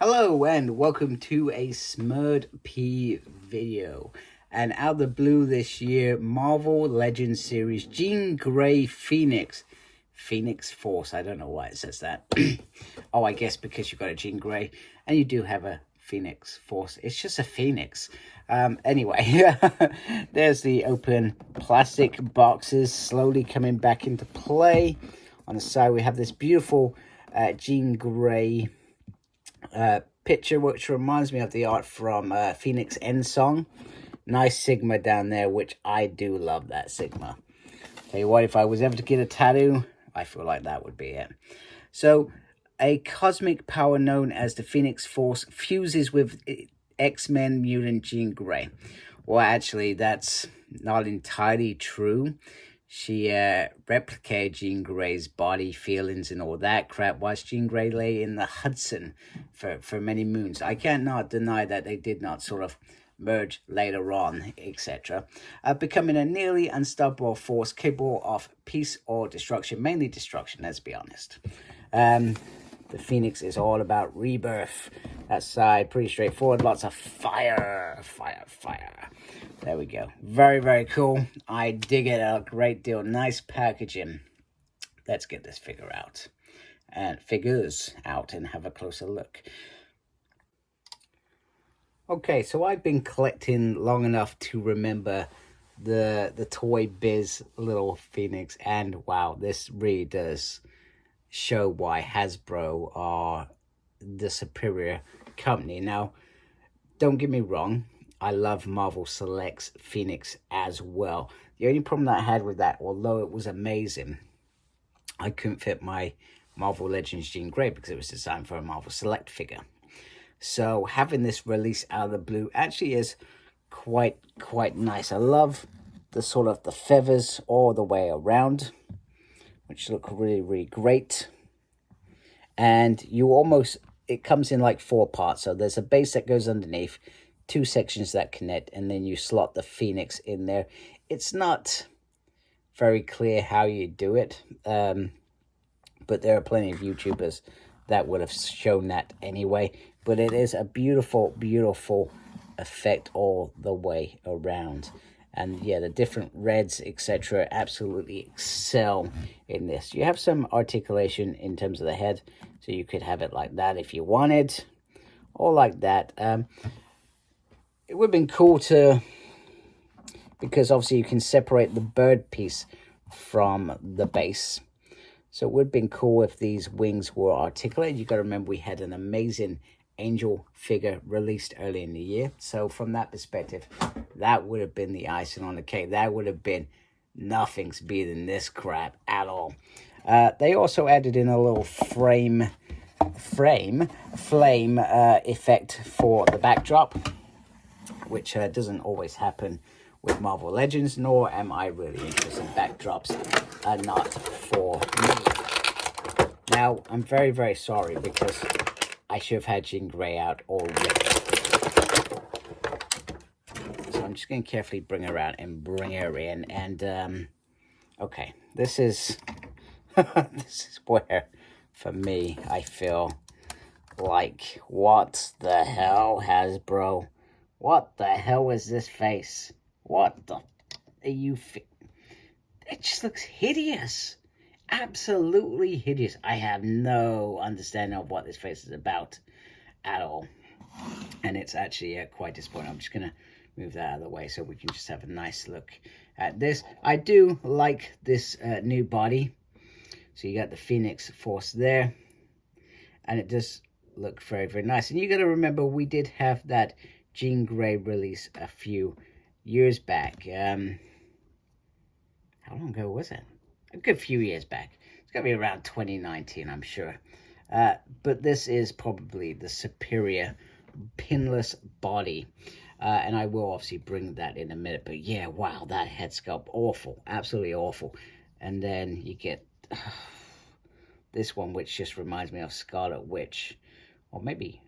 Hello and welcome to a smerdp video. And out of the blue this year, Marvel Legends series Jean Grey Phoenix Force. I don't know why it says that. Oh, I guess because you've got a Jean Grey and you do have a Phoenix Force. It's just a Phoenix. Anyway, there's the open plastic boxes slowly coming back into play. On the side, we have this beautiful Jean Grey picture, which reminds me of the art from Phoenix End Song. Nice Sigma down there, which I do love that Sigma. Tell you what, if I was ever to get a tattoo, I feel like that would be it. So, a cosmic power known as the Phoenix Force fuses with X-Men mutant Jean Grey. Well, actually, that's not entirely true. She replicated Jean Grey's body, feelings, and all that crap whilst Jean Grey lay in the Hudson for many moons. I cannot deny that they did not sort of merge later on, etc. Becoming a nearly unstoppable force capable of peace or destruction, mainly destruction, let's be honest. The Phoenix is all about rebirth. That side, pretty straightforward. Lots of fire. There we go. Very, very cool. I dig it a great deal. Nice packaging. Let's get this figures out and have a closer look. Okay, so I've been collecting long enough to remember the Toy Biz little Phoenix, and wow, this really does show why Hasbro are the superior company. Now, don't get me wrong, I love Marvel Select's Phoenix as well. The only problem that I had with that, although it was amazing, I couldn't fit my Marvel Legends Jean Grey because it was designed for a Marvel Select figure. So having this release out of the blue actually is quite nice. I love the sort of the feathers all the way around, which look really great. And it comes in like 4 parts. So there's a base that goes underneath, 2 sections that connect, and then you slot the Phoenix in there. It's not very clear how you do it, but there are plenty of YouTubers that would have shown that anyway. But it is a beautiful effect all the way around. And yeah, the different reds, etc., absolutely excel in this. You have some articulation in terms of the head, so you could have it like that if you wanted, or like that. It would have been cool because obviously you can separate the bird piece from the base. So it would have been cool if these wings were articulated. You got to remember we had an amazing Angel figure released early in the year. So from that perspective, that would have been the icing on the cake. That would have been nothing's beating this crap at all. They also added in a little flame effect for the backdrop, which doesn't always happen with Marvel Legends, nor am I really interested in backdrops. Not for me. Now, I'm very sorry because I should have had Jean Grey out already. So I'm just going to carefully bring her out and bring her in. And, okay, this is where, for me, I feel like, what the hell, Hasbro? What the hell is this face? What the are you... It just looks hideous. Absolutely hideous. I have no understanding of what this face is about at all. And it's actually quite disappointing. I'm just going to move that out of the way so we can just have a nice look at this. I do like this new body. So you got the Phoenix Force there. And it does look very nice. And you got to remember, we did have that Jean Grey release a few years back. How long ago was it? A good few years back. It's going to be around 2019, I'm sure. But this is probably the superior pinless body. And I will obviously bring that in a minute. But yeah, wow, that head sculpt, awful. Absolutely awful. And then you get this one, which just reminds me of Scarlet Witch. Or maybe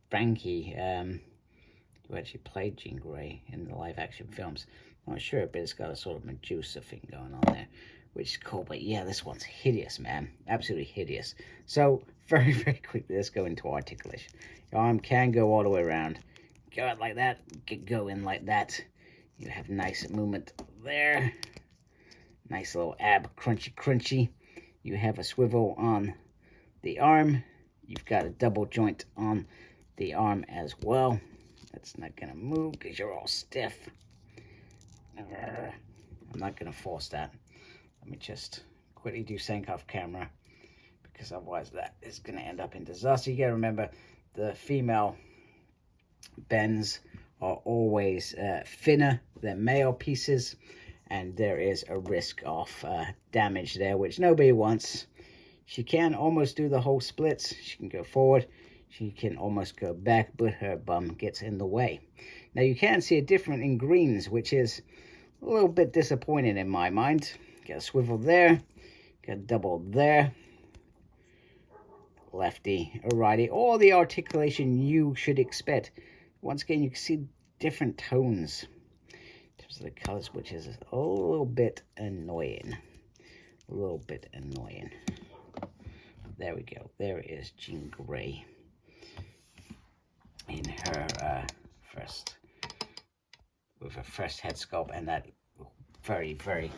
Frankie, who actually played Jean Grey in the live-action films. I'm not sure, but it's got a sort of Medusa thing going on there. which is cool. But yeah, this one's hideous, man. Absolutely hideous. So very, very quickly, let's go into articulation. Your arm can go all the way around. Go out like that. Go in like that. You have nice movement there. Nice little ab, crunchy, crunchy. You have a swivel on the arm. You've got a double joint on the arm as well. That's not gonna move because you're all stiff. I'm not gonna force that. Let me just quickly do sync off camera, because otherwise that is gonna end up in disaster. You gotta remember, the female bends are always thinner than male pieces, and there is a risk of damage there, which nobody wants. She can almost do the whole splits. She can go forward. She can almost go back, but her bum gets in the way. Now you can see a different in greens, which is a little bit disappointing in my mind. Got a swivel there. Got a double there. Lefty or righty. All the articulation you should expect. Once again, you can see different tones in terms of the colors, which is a little bit annoying. A little bit annoying. There we go. There is Jean Grey in her with her first head sculpt, and that very, very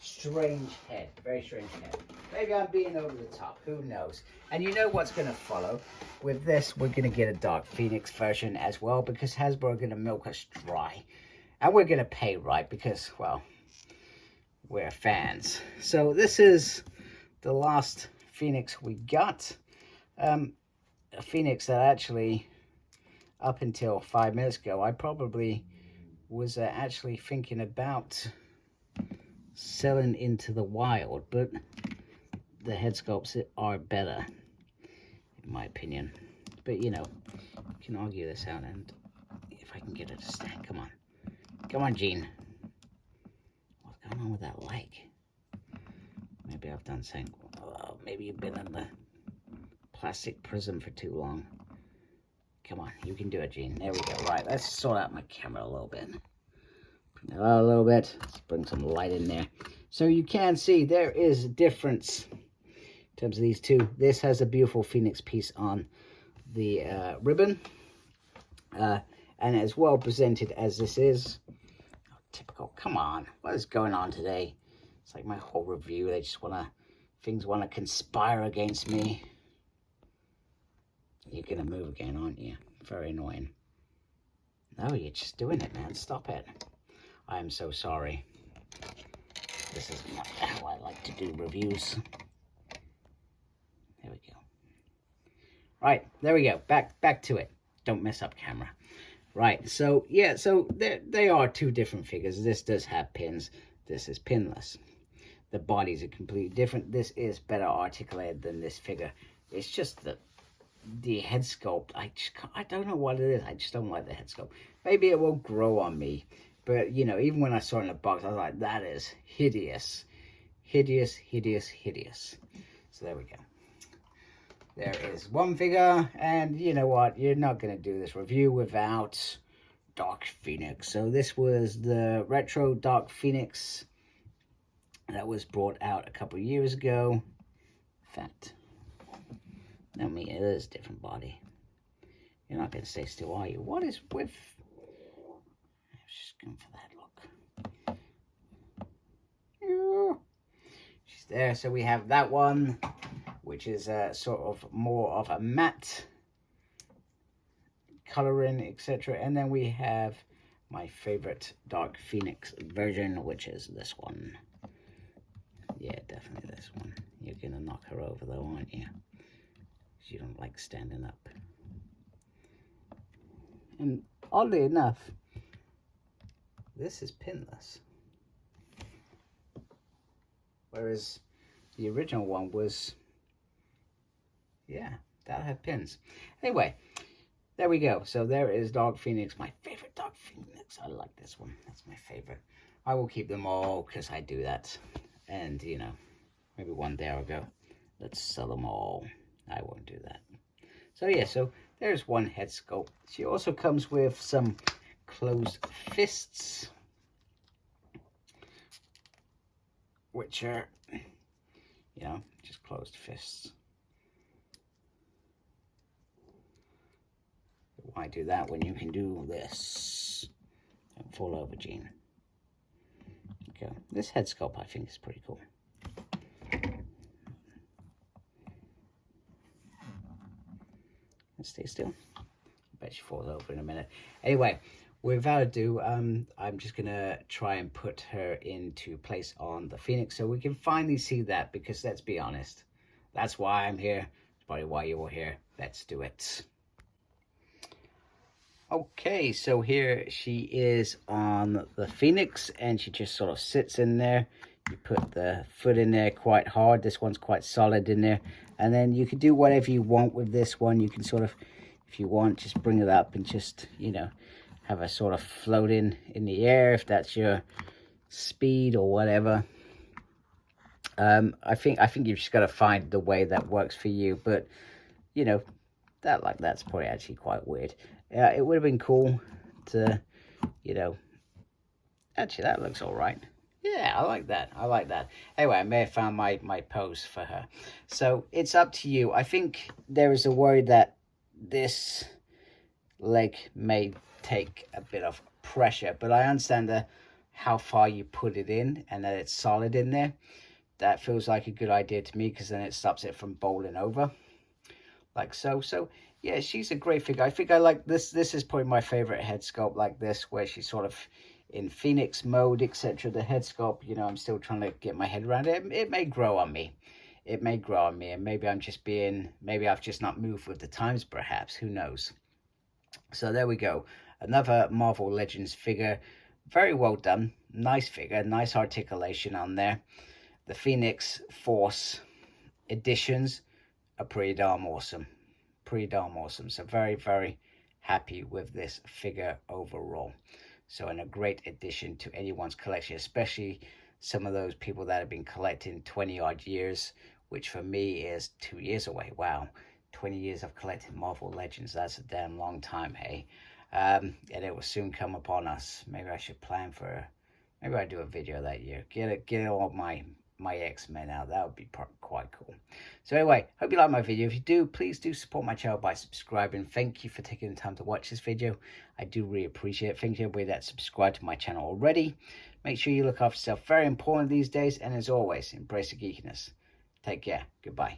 strange head. Very strange head. Maybe I'm being over the top. Who knows? And you know what's going to follow? With this, we're going to get a Dark Phoenix version as well, because Hasbro are going to milk us dry. And we're going to pay right because, well, we're fans. So this is the last Phoenix we got. A Phoenix that actually, up until 5 minutes ago, I probably was actually thinking about selling into the wild, but the head sculpts are better, in my opinion. But you know, you can argue this out, and if I can get it to stand, come on. Come on, Jean. What's going on with that leg? Maybe I've done something. Oh, maybe you've been in the plastic prism for too long. Come on, you can do it, Jean. There we go. Right, let's sort out my camera a little bit. Bring it out a little bit. Let's bring some light in there. So you can see there is a difference in terms of these two. This has a beautiful Phoenix piece on the ribbon. And as well presented as this is. Oh, typical. Come on. What is going on today? It's like my whole review. They just want to... Things want to conspire against me. You're going to move again, aren't you? Very annoying. No, you're just doing it, man. Stop it. I am so sorry. This is not how I like to do reviews. There we go. Right, there we go. Back to it. Don't mess up camera. Right, so, yeah, so they are two different figures. This does have pins. This is pinless. The bodies are completely different. This is better articulated than this figure. It's just that the head sculpt, I don't know what it is. I just don't like the head sculpt. Maybe it will grow on me. But, you know, even when I saw it in the box, I was like, that is hideous. Hideous, hideous, hideous. So there we go. There is one figure. And you know what? You're not going to do this review without Dark Phoenix. So this was the retro Dark Phoenix that was brought out a couple of years ago. In fact, I mean, it is a different body. You're not going to stay still, are you? What is with... I was just going for that look. She's there. So we have that one, which is sort of more of a matte coloring, etc. And then we have my favorite Dark Phoenix version, which is this one. Yeah, definitely this one. You're going to knock her over though, aren't you? Because you don't like standing up. And oddly enough, this is pinless. Whereas the original one was, yeah, that had pins. Anyway, there we go. So there is Dark Phoenix, my favorite Dark Phoenix. I like this one. That's my favorite. I will keep them all because I do that. And, you know, maybe one day I'll go, let's sell them all. I won't do that. So, yeah, so there's one head sculpt. She also comes with some closed fists, which are You know, just closed fists. Why do that when you can do this? Don't fall over, Jean. Okay, this head sculpt I think is pretty cool. Let's stay still. I bet she falls over in a minute. Anyway, without ado, I'm just gonna try and put her into place on the Phoenix so we can finally see that, because let's be honest, that's why I'm here. It's probably why you're here. Let's do it. Okay, so here she is on the Phoenix, and she just sort of sits in there. You put the foot in there quite hard. This one's quite solid in there. And then you can do whatever you want with this one. You can sort of, if you want, just bring it up and just, you know, have a sort of floating in the air if that's your speed or whatever. I think you've just got to find the way that works for you. But, you know, that's probably actually quite weird. It would have been cool to, you know, actually that looks all right. Yeah, I like that. I like that. Anyway, I may have found my pose for her. So it's up to you. I think there is a worry that this leg may take a bit of pressure, but I understand how far you put it in and that it's solid in there. That feels like a good idea to me, because then it stops it from bowling over. Like so. So yeah, she's a great figure. I think I like this. This is probably my favorite head sculpt like this, where she's sort of in Phoenix mode, etc. The head sculpt, you know, I'm still trying to get my head around it. It may grow on me. It may grow on me, and maybe I'm just maybe I've just not moved with the times, perhaps. Who knows? So there we go. Another Marvel Legends figure. Very well done. Nice figure. Nice articulation on there. The Phoenix Force editions are pretty darn awesome. Pretty darn awesome. So very, very happy with this figure overall. So, and a great addition to anyone's collection, especially some of those people that have been collecting 20 odd years, which for me is 2 years away. Wow, 20 years of collecting Marvel Legends. That's a damn long time, hey? And it will soon come upon us. Maybe I should plan for, maybe I do a video that year. Get all my X-Men out. That would be quite cool. So anyway, hope you like my video. If you do, please do support my channel by subscribing. Thank you for taking the time to watch this video. I do really appreciate it. Thank you everybody that subscribed to my channel already. Make sure you look after yourself. Very important these days. And as always, embrace the geekiness. Take care. Goodbye.